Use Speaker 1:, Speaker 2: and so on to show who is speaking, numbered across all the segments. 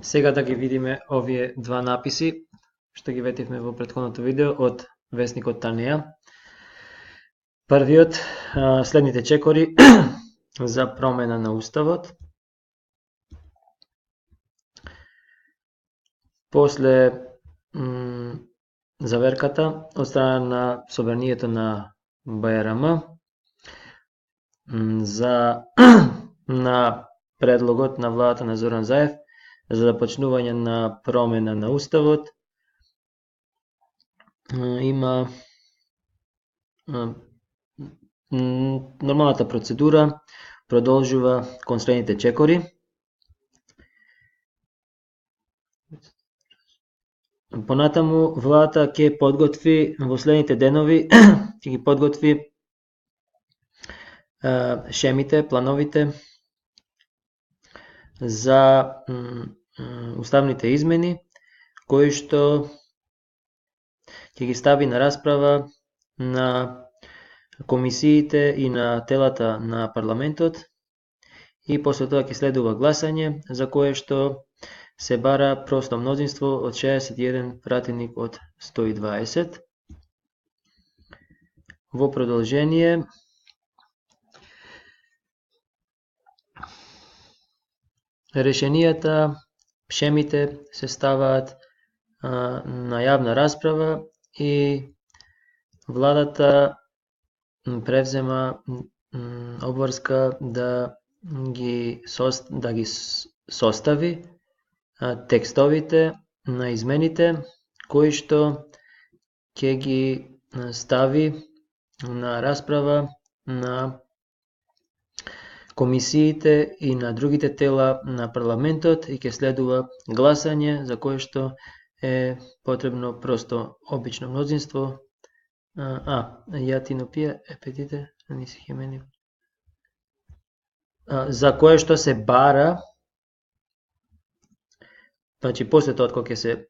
Speaker 1: Сега да ги видиме овие два написи, што ги ветивме во претходното видео од весникот Танеа. Првиот, следните чекори за промена на уставот. После заверката од страна на собранието на БРМ за на предлогот на владата на Зоран Заев за започнување на промена на уставот. Има нормалната процедура продолжува кон следните чекори. Понатаму владата ќе подготви во следните денови ќе ги подготви шемите, плановите за уставните измени кои што ќе ги стави на расправа на комисиите и на телата на парламентот и после тоа ќе следува гласање за кое што се бара просто мнозинство од 61 пратеник од 120. Во продолжение решенијата, шемите се ставаат на јавна расправа и владата превзема обврска да ги состави текстовите на измените кои што ќе ги стави на расправа на комисиите и на другите тела на парламентот и ќе следува гласање за кое што е потребно просто обично мнозинство. Ја тинопија епетите, не си хемени. За кое што се бара, значи после тоа кога ќе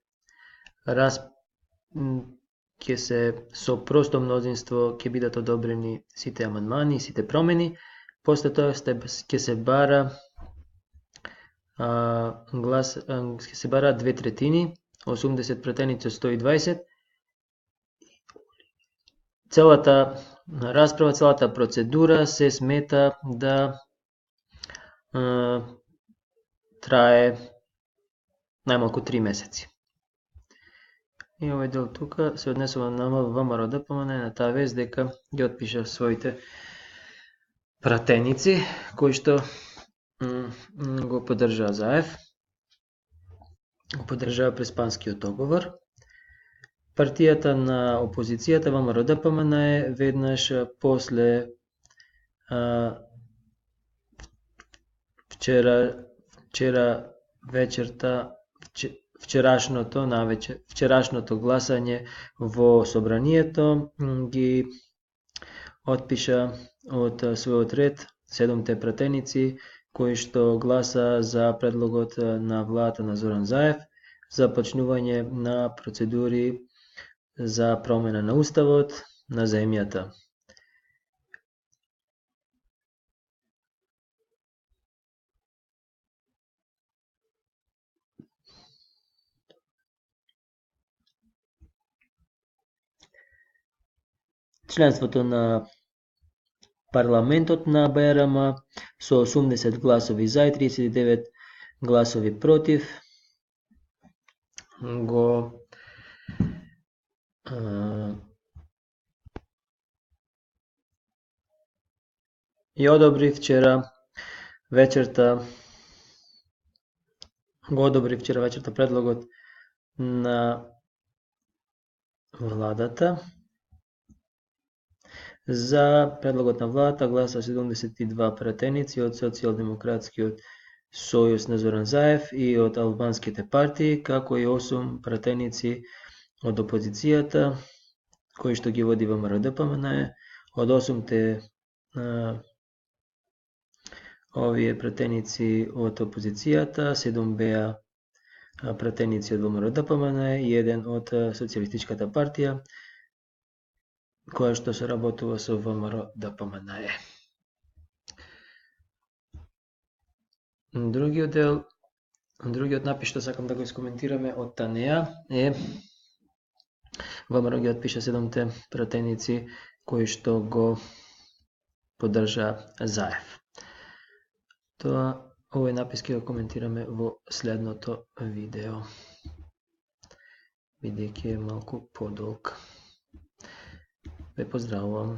Speaker 1: се со просто мнозинство ќе бидат одобрени сите амандмани, сите промени, после тоа ќе се бара ќе се бара 2/3, 80 пратеници од 120. Целата расправа, целата процедура се смета да трае најмалку 3 месеци. И овој дел тука се однесува на ВМРО ДПМН на таа вест дека ги отпиша своите пратеници кои што го поддржаа Заев, го поддржаа Преспанскиот договор. Партијата на опозицијата ВМРО ДПМН е веднаш после вчерашното гласање во собранието ги отпиша од својот ред 7 пратеници кои што гласа за предлогот на владата на Зоран Заев за почнување на процедури за промена на уставот на земјата. Членството на парламентот на БРМ со 80 гласови за и 39 гласови против го и одобри вчера вечерта предлогот на владата. За предлогот на владата гласа 72 пратеници од Социјалдемократскиот сојуз на Зоран Заев и од албанските партии, како и 8 пратеници од опозицијата, кои што ги води ВМРО ДПМН. Од 8 овие пратеници од опозицијата, 7 беа пратеници од ВМРО ДПМН и 1 од Социјалистичката партија, која што се работува со ВМРО ДПМН. Другиот дел Другиот напис што сакам да го искоментираме од Танеа е ВМРО ги отпиша 7 пратеници кои што го поддржа Заев. Овој напис ќе го коментираме во следното видео, бидејќи е малку подолг. Ве поздравувам.